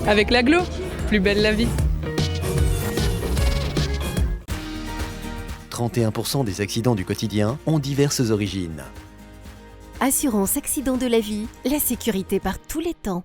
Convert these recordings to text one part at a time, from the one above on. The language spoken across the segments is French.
Avec l'agglo, plus belle la vie. 31% des accidents du quotidien ont diverses origines. Assurance accident de la vie, la sécurité par tous les temps.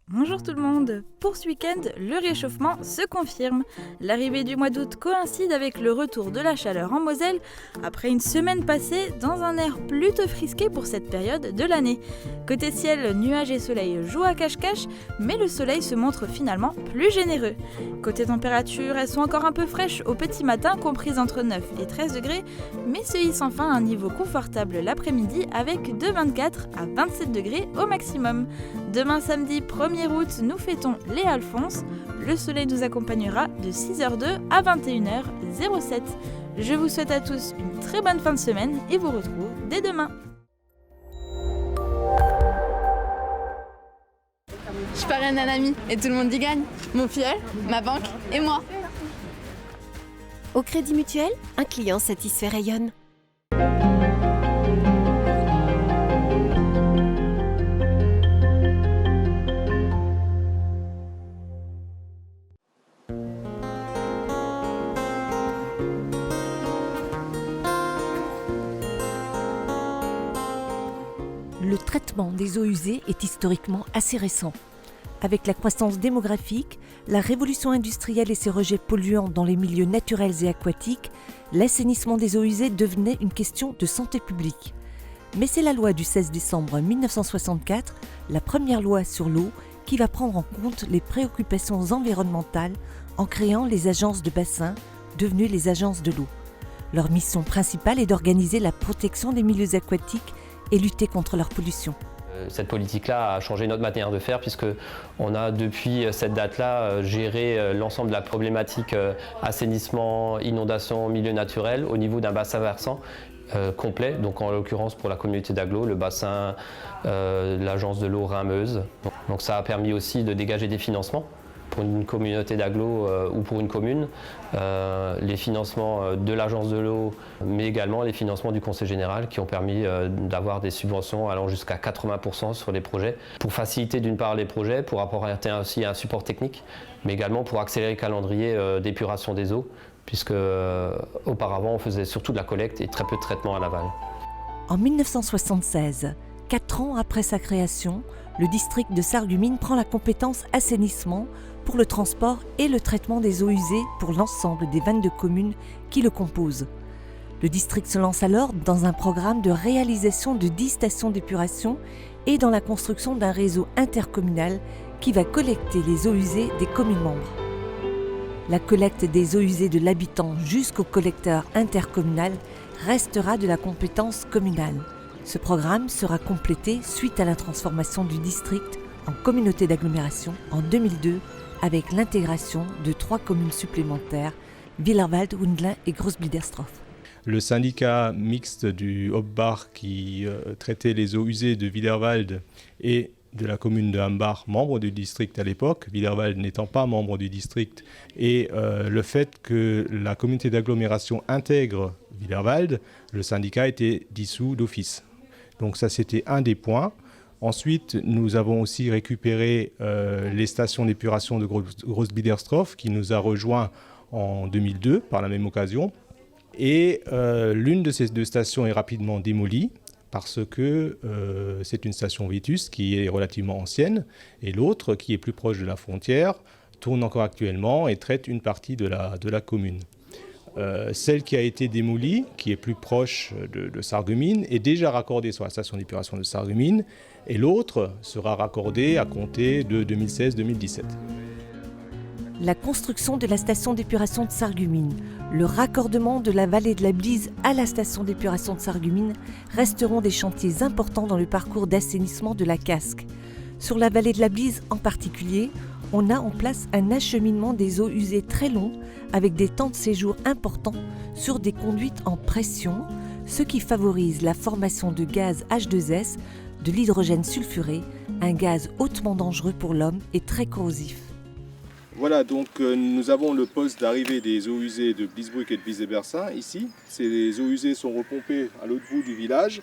Bonjour tout le monde. Pour ce week-end, le réchauffement se confirme. L'arrivée du mois d'août coïncide avec le retour de la chaleur en Moselle, après une semaine passée dans un air plutôt frisqué pour cette période de l'année. Côté ciel, nuages et soleil jouent à cache-cache, mais le soleil se montre finalement plus généreux. Côté température, elles sont encore un peu fraîches au petit matin, comprises entre 9 et 13 degrés, mais se hissent enfin à un niveau confortable l'après-midi avec de 24 à 27 degrés au maximum. Demain samedi 1er août, nous fêtons les Alphonse. Le soleil nous accompagnera de 6h02 à 21h07. Je vous souhaite à tous une très bonne fin de semaine et vous retrouve dès demain. Je parraine un ami et tout le monde y gagne. Mon filleul, ma banque et moi. Au Crédit Mutuel, un client satisfait rayonne. Le traitement des eaux usées est historiquement assez récent. Avec la croissance démographique, la révolution industrielle et ses rejets polluants dans les milieux naturels et aquatiques, l'assainissement des eaux usées devenait une question de santé publique. Mais c'est la loi du 16 décembre 1964, la première loi sur l'eau, qui va prendre en compte les préoccupations environnementales en créant les agences de bassin, devenues les agences de l'eau. Leur mission principale est d'organiser la protection des milieux aquatiques et lutter contre leur pollution. Cette politique-là a changé notre manière de faire puisqu'on a depuis cette date-là géré l'ensemble de la problématique assainissement, inondation, milieu naturel au niveau d'un bassin versant complet. Donc en l'occurrence pour la communauté d'Aglo, le bassin, l'agence de l'eau Rhin-Meuse. Donc ça a permis aussi de dégager des financements pour une communauté d'agglo ou pour une commune, les financements de l'agence de l'eau, mais également les financements du Conseil général qui ont permis d'avoir des subventions allant jusqu'à 80% sur les projets, pour faciliter d'une part les projets, pour apporter aussi un support technique, mais également pour accélérer le calendrier d'épuration des eaux, puisque auparavant on faisait surtout de la collecte et très peu de traitement à l'aval. En 1976, 4 ans après sa création, le district de Sarreguemines prend la compétence assainissement pour le transport et le traitement des eaux usées pour l'ensemble des 22 communes qui le composent. Le district se lance alors dans un programme de réalisation de 10 stations d'épuration et dans la construction d'un réseau intercommunal qui va collecter les eaux usées des communes membres. La collecte des eaux usées de l'habitant jusqu'au collecteur intercommunal restera de la compétence communale. Ce programme sera complété suite à la transformation du district en communauté d'agglomération en 2002 avec l'intégration de 3 communes supplémentaires, Wielerwald, Wundlin et Großbiedersdorf. Le syndicat mixte du Hauptbach qui traitait les eaux usées de Wielerwald et de la commune de Hambach, membre du district à l'époque, Wielerwald n'étant pas membre du district, et le fait que la communauté d'agglomération intègre Wielerwald, le syndicat a été dissous d'office. Donc ça, c'était un des points. Ensuite, nous avons aussi récupéré les stations d'épuration de Großbiedersdorf qui nous a rejoints en 2002 par la même occasion. Et l'une de ces 2 stations est rapidement démolie parce que c'est une station vétuste qui est relativement ancienne et l'autre, qui est plus proche de la frontière, tourne encore actuellement et traite une partie de la commune. Celle qui a été démolie, qui est plus proche de Sarreguemines, est déjà raccordée sur la station d'épuration de Sarreguemines et l'autre sera raccordée à compter de 2016-2017. La construction de la station d'épuration de Sarreguemines, le raccordement de la vallée de la Blise à la station d'épuration de Sarreguemines resteront des chantiers importants dans le parcours d'assainissement de la Casque. Sur la vallée de la Blise en particulier, on a en place un acheminement des eaux usées très long avec des temps de séjour importants sur des conduites en pression, ce qui favorise la formation de gaz H2S, de l'hydrogène sulfuré, un gaz hautement dangereux pour l'homme et très corrosif. Voilà, donc nous avons le poste d'arrivée des eaux usées de Bliesbruck et de Blies-et-Bersin ici. Ces eaux usées sont repompées à l'autre bout du village.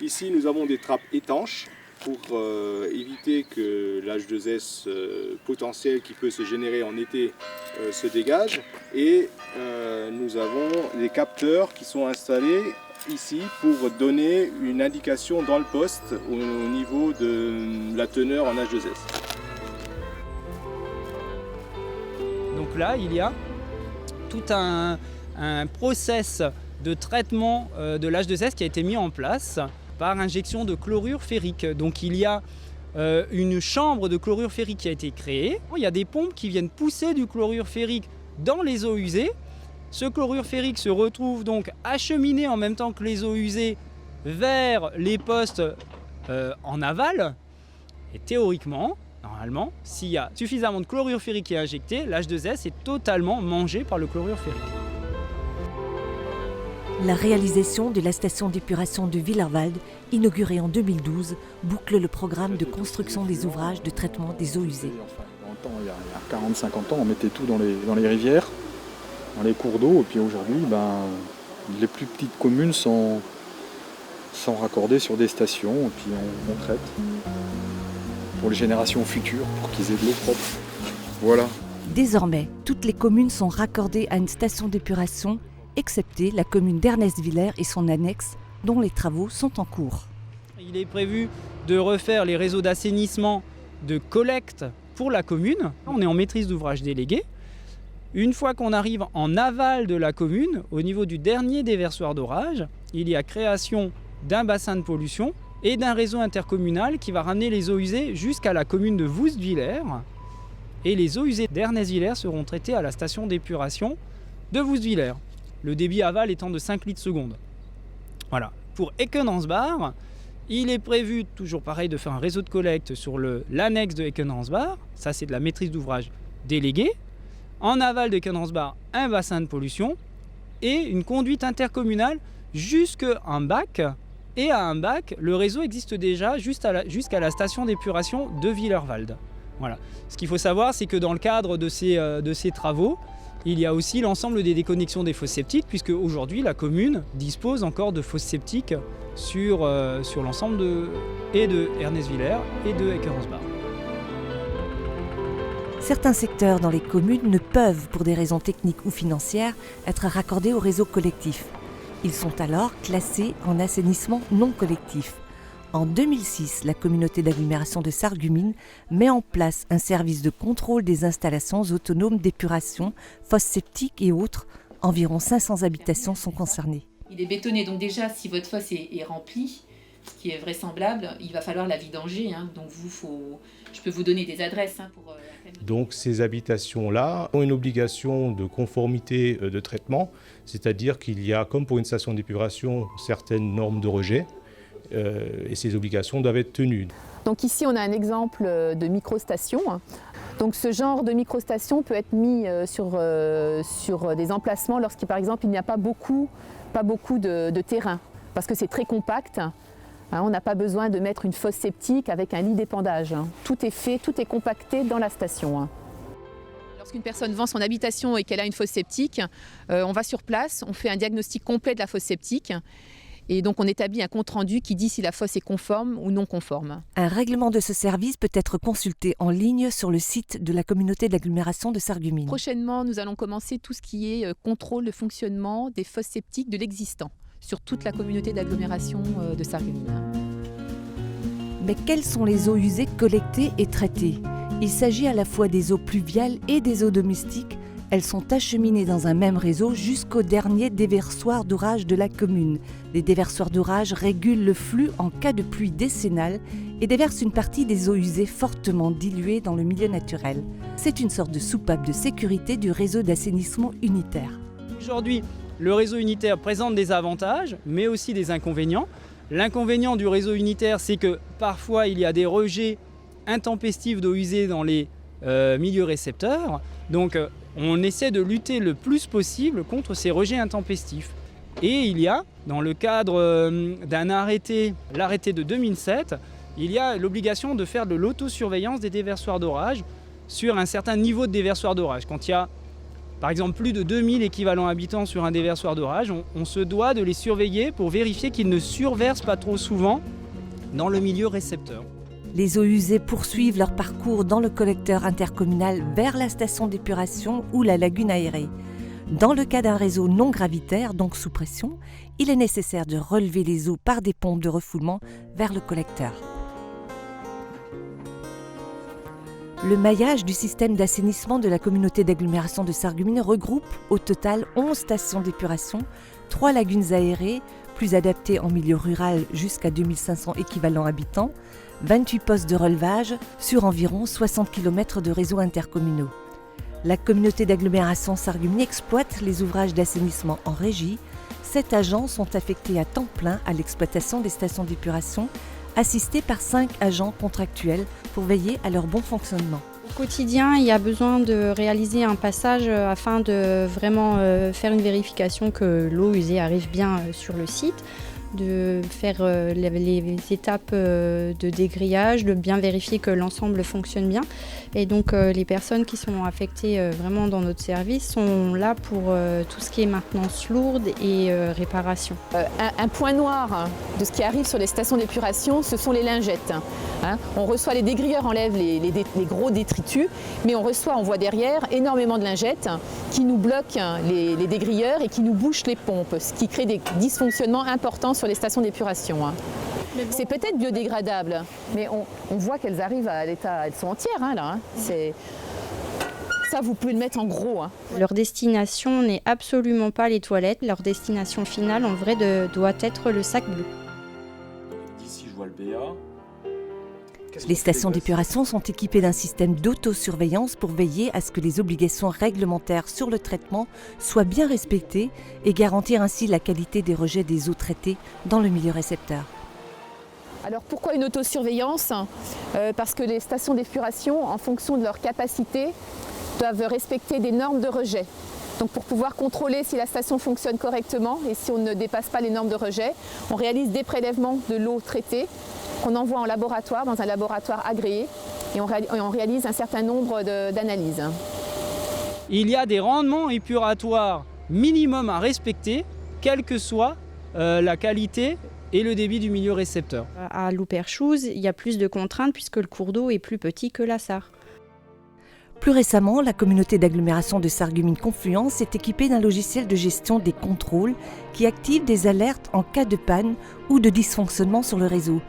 Ici, nous avons des trappes étanches pour éviter que l'H2S potentiel qui peut se générer en été se dégage. Et nous avons des capteurs qui sont installés ici pour donner une indication dans le poste au niveau de la teneur en H2S. Donc là, il y a tout un process de traitement de l'H2S qui a été mis en place par injection de chlorure ferrique. Donc il y a une chambre de chlorure ferrique qui a été créée. Il y a des pompes qui viennent pousser du chlorure ferrique dans les eaux usées. Ce chlorure ferrique se retrouve donc acheminé en même temps que les eaux usées vers les postes en aval. Et théoriquement, normalement, s'il y a suffisamment de chlorure ferrique qui est injecté, l'H2S est totalement mangé par le chlorure ferrique. La réalisation de la station d'épuration de Willerwald, inaugurée en 2012, boucle le programme de construction des ouvrages de traitement des eaux usées. Dans le temps, il y a 40-50 ans, on mettait tout dans les rivières, dans les cours d'eau, et puis aujourd'hui, les plus petites communes sont raccordées sur des stations, et puis on traite pour les générations futures, pour qu'ils aient de l'eau propre. Voilà. Désormais, toutes les communes sont raccordées à une station d'épuration, excepté la commune d'Ernest-Villers et son annexe, dont les travaux sont en cours. Il est prévu de refaire les réseaux d'assainissement de collecte pour la commune. On est en maîtrise d'ouvrage déléguée. Une fois qu'on arrive en aval de la commune, au niveau du dernier déversoir d'orage, il y a création d'un bassin de pollution et d'un réseau intercommunal qui va ramener les eaux usées jusqu'à la commune de Woust-Villers. Et les eaux usées d'Ernest-Villers seront traitées à la station d'épuration de Woust-Villers. Le débit aval étant de 5 litres seconde. Voilà. Pour Eckenansbach, il est prévu, toujours pareil, de faire un réseau de collecte sur l'annexe de Eckenansbach. Ça, c'est de la maîtrise d'ouvrage déléguée. En aval de Eckenansbach, un bassin de pollution et une conduite intercommunale jusqu'à un bac. Et à un bac, le réseau existe déjà jusqu'à la station d'épuration de Willerwald. Voilà. Ce qu'il faut savoir, c'est que dans le cadre de ces travaux, il y a aussi l'ensemble des déconnexions des fosses septiques, puisque aujourd'hui la commune dispose encore de fosses septiques sur l'ensemble de Ernest-Villers et de Eckenansbach. Certains secteurs dans les communes ne peuvent, pour des raisons techniques ou financières, être raccordés au réseau collectif. Ils sont alors classés en assainissement non collectif. En 2006, la communauté d'agglomération de Sarreguemines met en place un service de contrôle des installations autonomes d'épuration, fosses septiques et autres. Environ 500 habitations sont concernées. Il est bétonné, donc déjà, si votre fosse est remplie, ce qui est vraisemblable, il va falloir la vidanger. Donc je peux vous donner des adresses. Donc ces habitations-là ont une obligation de conformité de traitement, c'est-à-dire qu'il y a, comme pour une station d'épuration, certaines normes de rejet. Et ces obligations doivent être tenues. Donc ici on a un exemple de microstation. Donc ce genre de microstation peut être mis sur des emplacements lorsqu'il par exemple il n'y a pas beaucoup de terrain, parce que c'est très compact. On n'a pas besoin de mettre une fosse septique avec un lit d'épandage. Tout est fait, tout est compacté dans la station. Lorsqu'une personne vend son habitation et qu'elle a une fosse septique, on va sur place, on fait un diagnostic complet de la fosse septique. Et donc on établit un compte-rendu qui dit si la fosse est conforme ou non conforme. Un règlement de ce service peut être consulté en ligne sur le site de la communauté d'agglomération de Sarreguemines. Prochainement, nous allons commencer tout ce qui est contrôle de fonctionnement des fosses septiques de l'existant sur toute la communauté d'agglomération de Sarreguemines. Mais quelles sont les eaux usées collectées et traitées ? Il s'agit à la fois des eaux pluviales et des eaux domestiques. Elles sont acheminées dans un même réseau jusqu'au dernier déversoir d'orage de la commune. Les déversoirs d'orage régulent le flux en cas de pluie décennale et déversent une partie des eaux usées fortement diluées dans le milieu naturel. C'est une sorte de soupape de sécurité du réseau d'assainissement unitaire. Aujourd'hui, le réseau unitaire présente des avantages, mais aussi des inconvénients. L'inconvénient du réseau unitaire, c'est que parfois il y a des rejets intempestifs d'eau usée dans les milieux récepteurs. Donc on essaie de lutter le plus possible contre ces rejets intempestifs. Et il y a, dans le cadre d'un arrêté, l'arrêté de 2007, il y a l'obligation de faire de l'autosurveillance des déversoirs d'orage sur un certain niveau de déversoir d'orage. Quand il y a, par exemple, plus de 2000 équivalents habitants sur un déversoir d'orage, on se doit de les surveiller pour vérifier qu'ils ne surversent pas trop souvent dans le milieu récepteur. Les eaux usées poursuivent leur parcours dans le collecteur intercommunal vers la station d'épuration ou la lagune aérée. Dans le cas d'un réseau non gravitaire, donc sous pression, il est nécessaire de relever les eaux par des pompes de refoulement vers le collecteur. Le maillage du système d'assainissement de la communauté d'agglomération de Sarreguemines regroupe au total 11 stations d'épuration, 3 lagunes aérées, plus adaptées en milieu rural jusqu'à 2500 équivalents habitants, 28 postes de relevage sur environ 60 km de réseaux intercommunaux. La communauté d'agglomération Sarreguemines exploite les ouvrages d'assainissement en régie. 7 agents sont affectés à temps plein à l'exploitation des stations d'épuration, assistés par 5 agents contractuels pour veiller à leur bon fonctionnement. Au quotidien, il y a besoin de réaliser un passage afin de vraiment faire une vérification que l'eau usée arrive bien sur le site, de faire les étapes de dégrillage, de bien vérifier que l'ensemble fonctionne bien. Et donc les personnes qui sont affectées vraiment dans notre service sont là pour tout ce qui est maintenance lourde et réparation. Un point noir de ce qui arrive sur les stations d'épuration, ce sont les lingettes. On reçoit les dégrilleurs, enlèvent les gros détritus, mais on voit derrière énormément de lingettes qui nous bloquent les dégrilleurs et qui nous bouchent les pompes, ce qui crée des dysfonctionnements importants sur les stations d'épuration. C'est peut-être biodégradable, mais on voit qu'elles arrivent à l'état, elles sont entières là. Ça, vous pouvez le mettre en gros. Leur destination n'est absolument pas les toilettes. Leur destination finale, en vrai, doit être le sac bleu. D'ici, je vois le BA. Les stations d'épuration sont équipées d'un système d'autosurveillance pour veiller à ce que les obligations réglementaires sur le traitement soient bien respectées et garantir ainsi la qualité des rejets des eaux traitées dans le milieu récepteur. Alors pourquoi une autosurveillance ? Parce que les stations d'épuration, en fonction de leur capacité, doivent respecter des normes de rejet. Donc pour pouvoir contrôler si la station fonctionne correctement et si on ne dépasse pas les normes de rejet, on réalise des prélèvements de l'eau traitée qu'on envoie en laboratoire, dans un laboratoire agréé, et on réalise un certain nombre d'analyses. Il y a des rendements épuratoires minimum à respecter, quelle que soit la qualité et le débit du milieu récepteur. À Louperchouse, il y a plus de contraintes puisque le cours d'eau est plus petit que la Sarre. Plus récemment, la communauté d'agglomération de Sarreguemines-Confluence est équipée d'un logiciel de gestion des contrôles qui active des alertes en cas de panne ou de dysfonctionnement sur le réseau.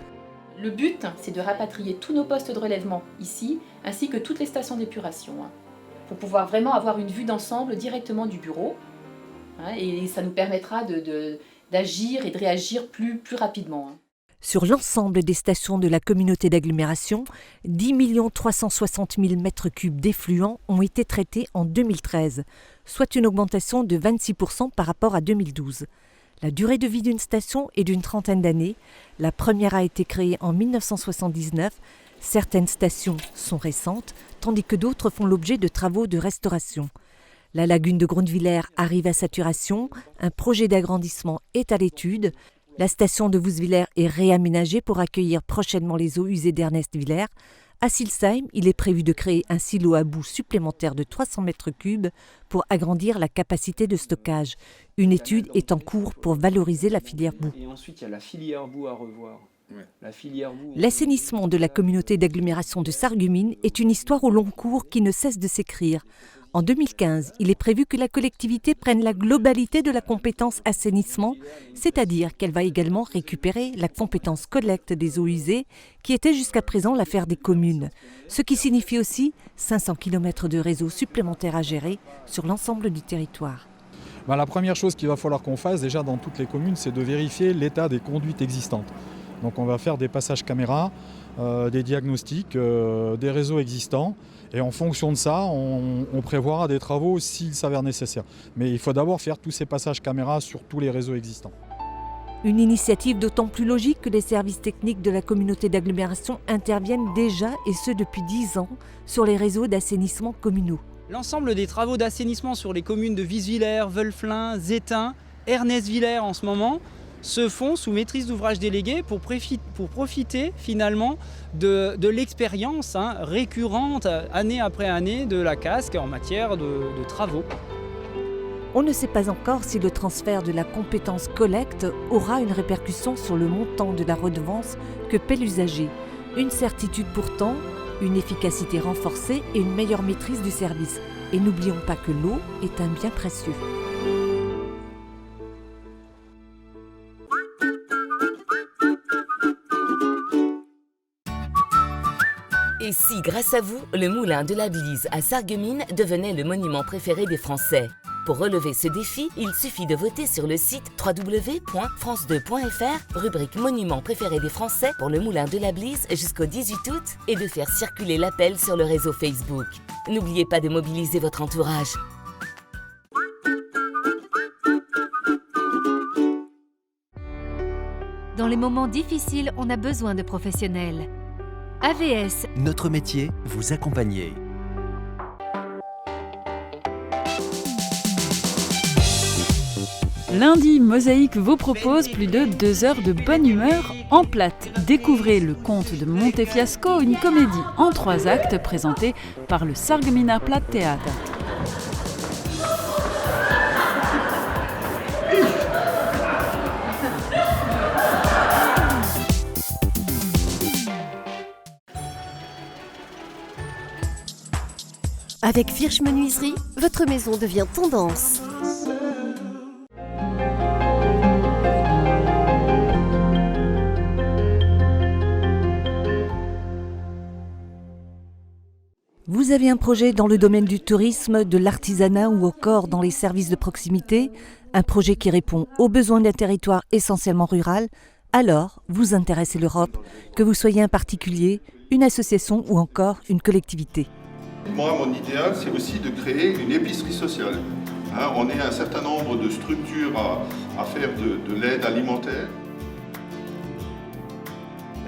Le but, c'est de rapatrier tous nos postes de relèvement ici, ainsi que toutes les stations d'épuration, pour pouvoir vraiment avoir une vue d'ensemble directement du bureau. Et ça nous permettra d'agir et de réagir plus rapidement. Sur l'ensemble des stations de la communauté d'agglomération, 10 360 000 m3 d'effluents ont été traités en 2013, soit une augmentation de 26% par rapport à 2012. La durée de vie d'une station est d'une trentaine d'années. La première a été créée en 1979. Certaines stations sont récentes, tandis que d'autres font l'objet de travaux de restauration. La lagune de Grondvillers arrive à saturation. Un projet d'agrandissement est à l'étude. La station de Wouswiller est réaménagée pour accueillir prochainement les eaux usées d'Ernest Villers. À Silsheim, il est prévu de créer un silo à boue supplémentaire de 300 m3 pour agrandir la capacité de stockage. Une étude est en cours pour valoriser la filière boue. Et ensuite, il y a la filière boue à revoir. L'assainissement de la communauté d'agglomération de Sarreguemines est une histoire au long cours qui ne cesse de s'écrire. En 2015, il est prévu que la collectivité prenne la globalité de la compétence assainissement, c'est-à-dire qu'elle va également récupérer la compétence collecte des eaux usées, qui était jusqu'à présent l'affaire des communes. Ce qui signifie aussi 500 km de réseaux supplémentaires à gérer sur l'ensemble du territoire. La première chose qu'il va falloir qu'on fasse déjà dans toutes les communes, c'est de vérifier l'état des conduites existantes. Donc on va faire des passages caméras, des diagnostics, des réseaux existants. Et en fonction de ça, on prévoira des travaux s'il s'avère nécessaire. Mais il faut d'abord faire tous ces passages caméras sur tous les réseaux existants. Une initiative d'autant plus logique que les services techniques de la communauté d'agglomération interviennent déjà, et ce depuis 10 ans, sur les réseaux d'assainissement communaux. L'ensemble des travaux d'assainissement sur les communes de Wieswiller, Wölflin, Zétain, Ernest Villers en ce moment, se font sous maîtrise d'ouvrage déléguée pour profiter finalement de l'expérience récurrente année après année de la CASC en matière de travaux. On ne sait pas encore si le transfert de la compétence collecte aura une répercussion sur le montant de la redevance que paie l'usager. Une certitude pourtant, une efficacité renforcée et une meilleure maîtrise du service. Et n'oublions pas que l'eau est un bien précieux. Et si, grâce à vous, le moulin de la Blise à Sarreguemines devenait le monument préféré des Français? Pour relever ce défi, il suffit de voter sur le site www.france2.fr, rubrique Monument préféré des Français pour le moulin de la Blise jusqu'au 18 août et de faire circuler l'appel sur le réseau Facebook. N'oubliez pas de mobiliser votre entourage. Dans les moments difficiles, on a besoin de professionnels. AVS. Notre métier, vous accompagner. Lundi, Mosaïque vous propose plus de 2 heures de bonne humeur en plate. Découvrez le conte de Montefiasco, une comédie en 3 actes présentée par le Sarregueminer Platt Théâtre. Avec Firsch Menuiserie, votre maison devient tendance. Vous avez un projet dans le domaine du tourisme, de l'artisanat ou encore dans les services de proximité, un projet qui répond aux besoins d'un territoire essentiellement rural, alors vous intéressez l'Europe, que vous soyez un particulier, une association ou encore une collectivité. Moi, mon idéal, c'est aussi de créer une épicerie sociale. On est un certain nombre de structures à faire de l'aide alimentaire.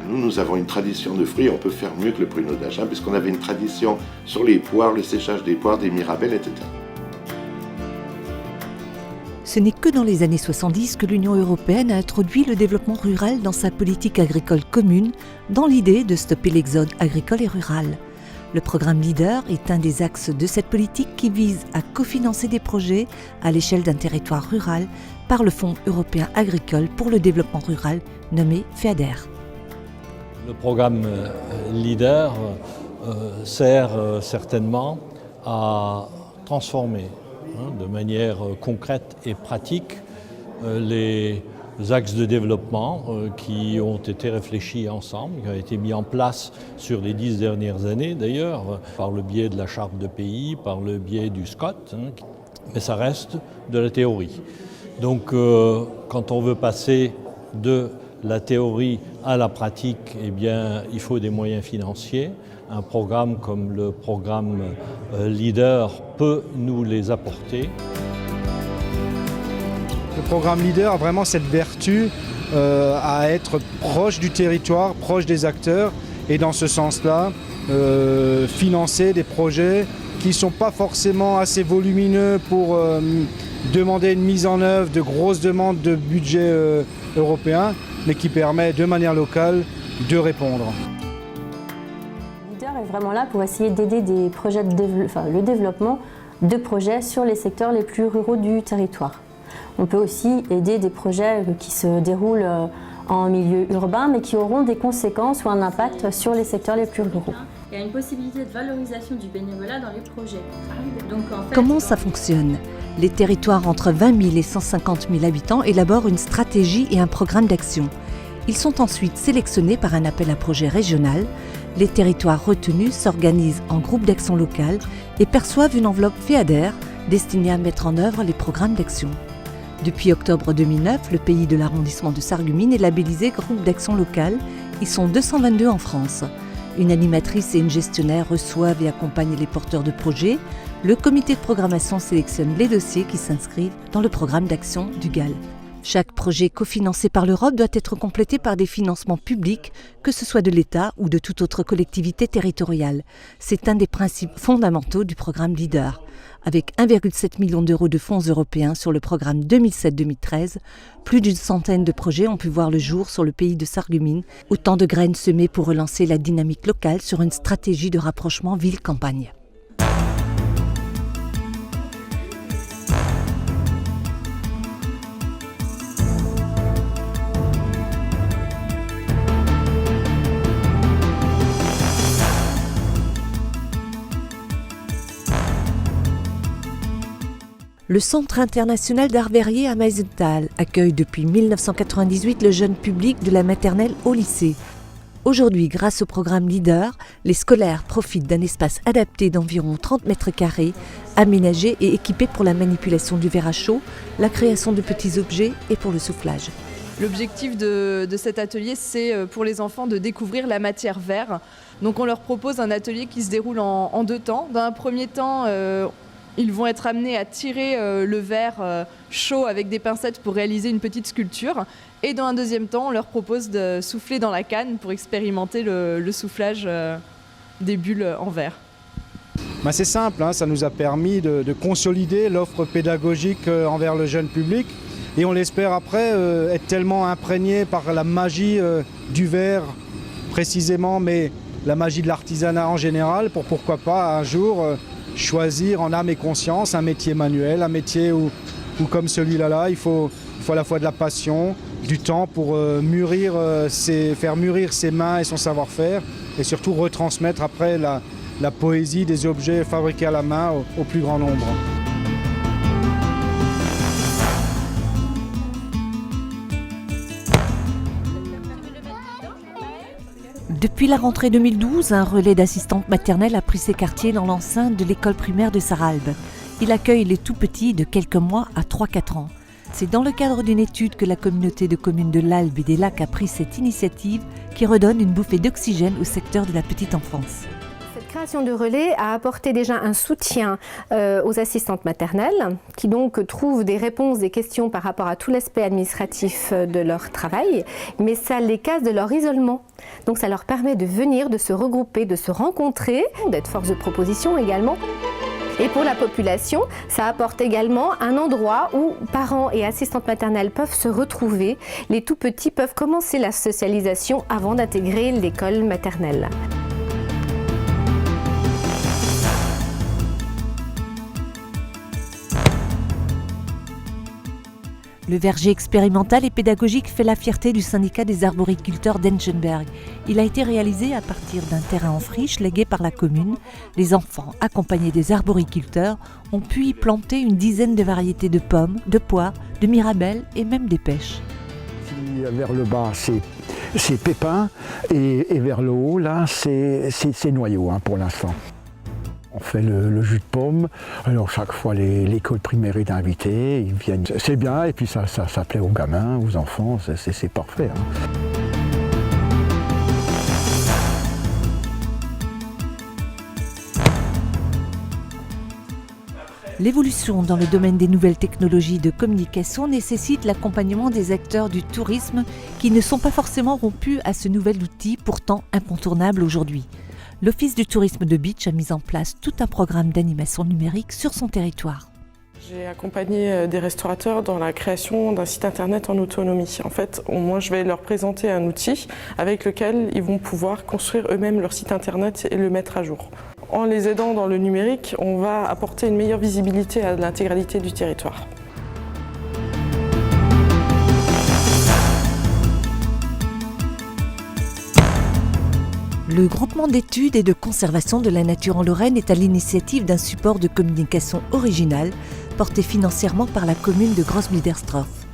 Nous avons une tradition de fruits, on peut faire mieux que le pruneau d'Agen, puisqu'on avait une tradition sur les poires, le séchage des poires, des mirabelles, etc. Ce n'est que dans les années 70 que l'Union européenne a introduit le développement rural dans sa politique agricole commune, dans l'idée de stopper l'exode agricole et rural. Le programme LEADER est un des axes de cette politique qui vise à cofinancer des projets à l'échelle d'un territoire rural par le Fonds européen agricole pour le développement rural, nommé FEADER. Le programme LEADER sert certainement à transformer de manière concrète et pratique les axes de développement qui ont été réfléchis ensemble, qui ont été mis en place sur les 10 dernières années d'ailleurs, par le biais de la charte de pays, par le biais du SCOT, mais ça reste de la théorie. Donc quand on veut passer de la théorie à la pratique, eh bien, il faut des moyens financiers. Un programme comme le programme LEADER peut nous les apporter. Le programme LEADER a vraiment cette vertu à être proche du territoire, proche des acteurs et dans ce sens-là, financer des projets qui ne sont pas forcément assez volumineux pour demander une mise en œuvre de grosses demandes de budget européen, mais qui permet de manière locale de répondre. LEADER est vraiment là pour essayer d'aider des projets le développement de projets sur les secteurs les plus ruraux du territoire. On peut aussi aider des projets qui se déroulent en milieu urbain, mais qui auront des conséquences ou un impact sur les secteurs les plus ruraux. Il y a une possibilité de valorisation du bénévolat dans les projets. Donc, en fait, comment ça fonctionne ? Les territoires entre 20 000 et 150 000 habitants élaborent une stratégie et un programme d'action. Ils sont ensuite sélectionnés par un appel à projet régional. Les territoires retenus s'organisent en groupes d'action locale et perçoivent une enveloppe FEADER destinée à mettre en œuvre les programmes d'action. Depuis octobre 2009, le pays de l'arrondissement de Sarreguemines est labellisé groupe d'action locale. Ils sont 222 en France. Une animatrice et une gestionnaire reçoivent et accompagnent les porteurs de projets. Le comité de programmation sélectionne les dossiers qui s'inscrivent dans le programme d'action du GAL. Chaque projet cofinancé par l'Europe doit être complété par des financements publics, que ce soit de l'État ou de toute autre collectivité territoriale. C'est un des principes fondamentaux du programme LEADER. Avec 1,7 million d'euros de fonds européens sur le programme 2007-2013, plus d'une centaine de projets ont pu voir le jour sur le pays de Sarreguemines, autant de graines semées pour relancer la dynamique locale sur une stratégie de rapprochement ville-campagne. Le Centre international d'art verrier à Meisenthal accueille depuis 1998 le jeune public de la maternelle au lycée. Aujourd'hui, grâce au programme Leader, les scolaires profitent d'un espace adapté d'environ 30 mètres carrés, aménagé et équipé pour la manipulation du verre à chaud, la création de petits objets et pour le soufflage. L'objectif de cet atelier, c'est pour les enfants de découvrir la matière verre. Donc on leur propose un atelier qui se déroule en 2 temps. Dans un premier temps, ils vont être amenés à tirer le verre chaud avec des pincettes pour réaliser une petite sculpture. Et dans un deuxième temps, on leur propose de souffler dans la canne pour expérimenter le soufflage des bulles en verre. C'est simple, ça nous a permis de consolider l'offre pédagogique envers le jeune public. Et on l'espère après être tellement imprégné par la magie du verre précisément, mais la magie de l'artisanat en général, pour pourquoi pas un jour choisir en âme et conscience un métier manuel, un métier où comme celui-là, il faut à la fois de la passion, du temps pour faire mûrir ses mains et son savoir-faire, et surtout retransmettre après la poésie des objets fabriqués à la main au plus grand nombre. Depuis la rentrée 2012, un relais d'assistantes maternelles a pris ses quartiers dans l'enceinte de l'école primaire de Sarralbe. Il accueille les tout-petits de quelques mois à 3-4 ans. C'est dans le cadre d'une étude que la communauté de communes de l'Albe et des Lacs a pris cette initiative qui redonne une bouffée d'oxygène au secteur de la petite enfance. Cette création de relais a apporté déjà un soutien aux assistantes maternelles qui donc trouvent des réponses, des questions par rapport à tout l'aspect administratif de leur travail, mais ça les casse de leur isolement. Donc ça leur permet de venir, de se regrouper, de se rencontrer, d'être force de proposition également. Et pour la population, ça apporte également un endroit où parents et assistantes maternelles peuvent se retrouver. Les tout-petits peuvent commencer la socialisation avant d'intégrer l'école maternelle. Le verger expérimental et pédagogique fait la fierté du syndicat des arboriculteurs d'Enchenberg. Il a été réalisé à partir d'un terrain en friche légué par la commune. Les enfants, accompagnés des arboriculteurs, ont pu y planter une dizaine de variétés de pommes, de poires, de mirabelles et même des pêches. Vers le bas, c'est pépins et vers le haut, là, c'est noyaux pour l'instant. On fait le jus de pomme, alors chaque fois l'école primaire est invitée, ils viennent, c'est bien, et puis ça plaît aux gamins, aux enfants, c'est parfait. L'évolution dans le domaine des nouvelles technologies de communication nécessite l'accompagnement des acteurs du tourisme qui ne sont pas forcément rompus à ce nouvel outil pourtant incontournable aujourd'hui. L'Office du tourisme de Bitche a mis en place tout un programme d'animation numérique sur son territoire. J'ai accompagné des restaurateurs dans la création d'un site internet en autonomie. En fait, moi je vais leur présenter un outil avec lequel ils vont pouvoir construire eux-mêmes leur site internet et le mettre à jour. En les aidant dans le numérique, on va apporter une meilleure visibilité à l'intégralité du territoire. Le groupement d'études et de conservation de la nature en Lorraine est à l'initiative d'un support de communication original porté financièrement par la commune de Grossbiedersdorf.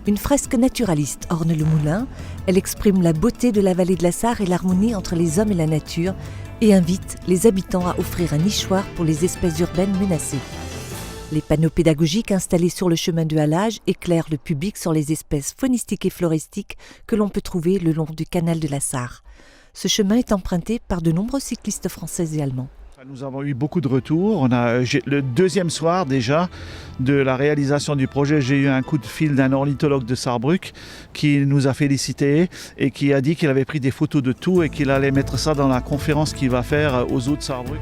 Une fresque naturaliste orne le moulin, elle exprime la beauté de la vallée de la Sarre et l'harmonie entre les hommes et la nature et invite les habitants à offrir un nichoir pour les espèces urbaines menacées. Les panneaux pédagogiques installés sur le chemin de halage éclairent le public sur les espèces faunistiques et floristiques que l'on peut trouver le long du canal de la Sarre. Ce chemin est emprunté par de nombreux cyclistes français et allemands. Nous avons eu beaucoup de retours. Le deuxième soir déjà de la réalisation du projet, j'ai eu un coup de fil d'un ornithologue de Sarrebruck qui nous a félicités et qui a dit qu'il avait pris des photos de tout et qu'il allait mettre ça dans la conférence qu'il va faire aux zoo de Sarrebruck.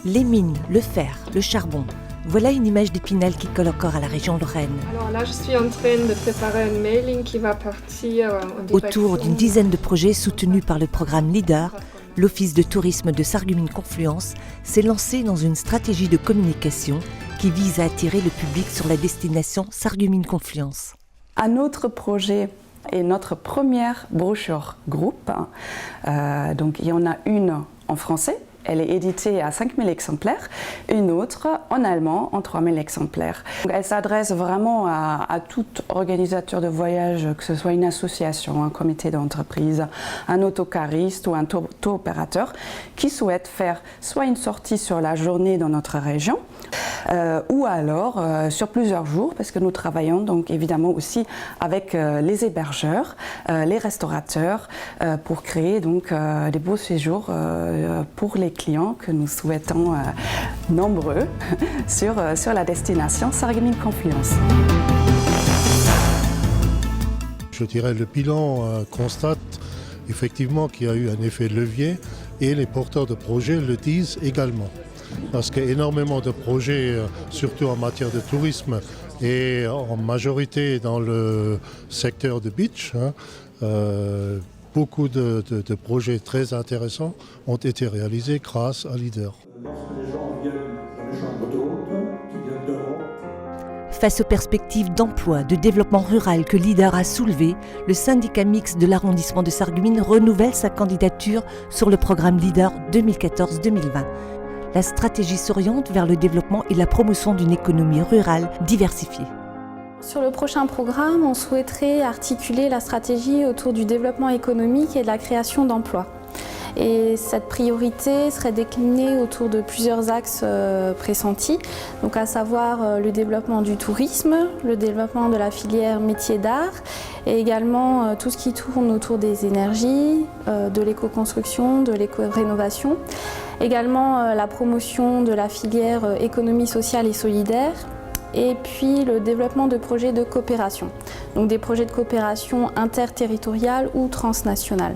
Les mines, le fer, le charbon. Voilà une image d'Épinal qui colle encore à la région Lorraine. Alors là, je suis en train de préparer un mailing qui va partir en direction. Autour d'une dizaine de projets soutenus par le programme Leader, l'Office de tourisme de Sarreguemines-Confluence s'est lancé dans une stratégie de communication qui vise à attirer le public sur la destination Sarreguemines-Confluence. Un autre projet est notre première brochure groupe. Donc il y en a une en français. Elle est éditée à 5000 exemplaires, une autre en allemand en 3000 exemplaires. Donc, elle s'adresse vraiment à tout organisateur de voyage, que ce soit une association, un comité d'entreprise, un autocariste ou un tour opérateur qui souhaite faire soit une sortie sur la journée dans notre région, ou alors sur plusieurs jours, parce que nous travaillons donc évidemment aussi avec les hébergeurs, les restaurateurs, pour créer donc des beaux séjours pour les clients que nous souhaitons nombreux sur la destination Sarreguemines Confluence. Je dirais le bilan constate effectivement qu'il y a eu un effet de levier et les porteurs de projets le disent également. Parce qu'énormément de projets, surtout en matière de tourisme et en majorité dans le secteur de beach, beaucoup de projets très intéressants ont été réalisés grâce à Leader. Face aux perspectives d'emploi, de développement rural que Leader a soulevées, le syndicat mixte de l'arrondissement de Sarreguemines renouvelle sa candidature sur le programme Leader 2014-2020. La stratégie s'oriente vers le développement et la promotion d'une économie rurale diversifiée. Sur le prochain programme, on souhaiterait articuler la stratégie autour du développement économique et de la création d'emplois. Et cette priorité serait déclinée autour de plusieurs axes pressentis, donc à savoir le développement du tourisme, le développement de la filière métiers d'art et également tout ce qui tourne autour des énergies, de l'éco-construction, de l'éco-rénovation. Également la promotion de la filière économie sociale et solidaire. Et puis le développement de projets de coopération, donc des projets de coopération interterritoriale ou transnationale.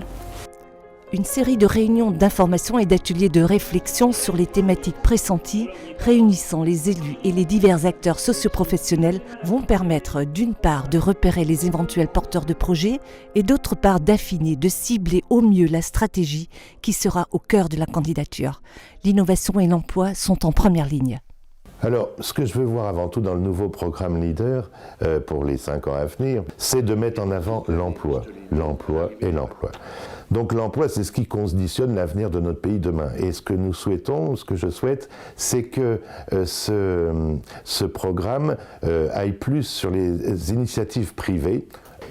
Une série de réunions d'information et d'ateliers de réflexion sur les thématiques pressenties, réunissant les élus et les divers acteurs socioprofessionnels, vont permettre d'une part de repérer les éventuels porteurs de projets et d'autre part d'affiner, de cibler au mieux la stratégie qui sera au cœur de la candidature. L'innovation et l'emploi sont en première ligne. Alors, ce que je veux voir avant tout dans le nouveau programme Leader pour les 5 ans à venir, c'est de mettre en avant l'emploi. L'emploi et l'emploi. Donc l'emploi, c'est ce qui conditionne l'avenir de notre pays demain. Et ce que nous souhaitons, ce que je souhaite, c'est que ce programme aille plus sur les initiatives privées.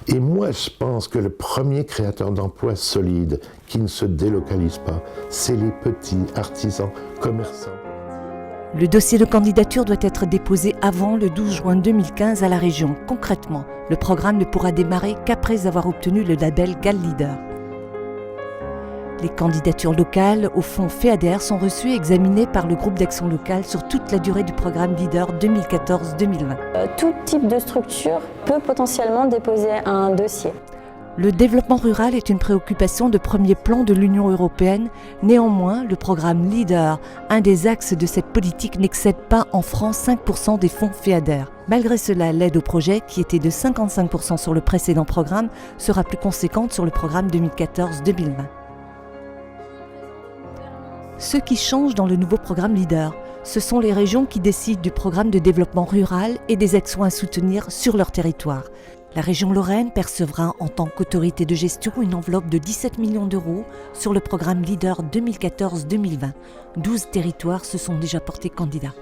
Et moi, je pense que le premier créateur d'emplois solides, qui ne se délocalise pas, c'est les petits artisans, commerçants. Le dossier de candidature doit être déposé avant le 12 juin 2015 à la région. Concrètement, le programme ne pourra démarrer qu'après avoir obtenu le label GAL Leader. Les candidatures locales au fonds FEADER sont reçues et examinées par le groupe d'action locale sur toute la durée du programme Leader 2014-2020. Tout type de structure peut potentiellement déposer un dossier. Le développement rural est une préoccupation de premier plan de l'Union européenne. Néanmoins, le programme Leader, un des axes de cette politique, n'excède pas en France 5% des fonds FEADER. Malgré cela, l'aide au projet, qui était de 55% sur le précédent programme, sera plus conséquente sur le programme 2014-2020. Ce qui change dans le nouveau programme Leader, ce sont les régions qui décident du programme de développement rural et des actions à soutenir sur leur territoire. La région Lorraine percevra en tant qu'autorité de gestion une enveloppe de 17 millions d'euros sur le programme Leader 2014-2020. 12 territoires se sont déjà portés candidats.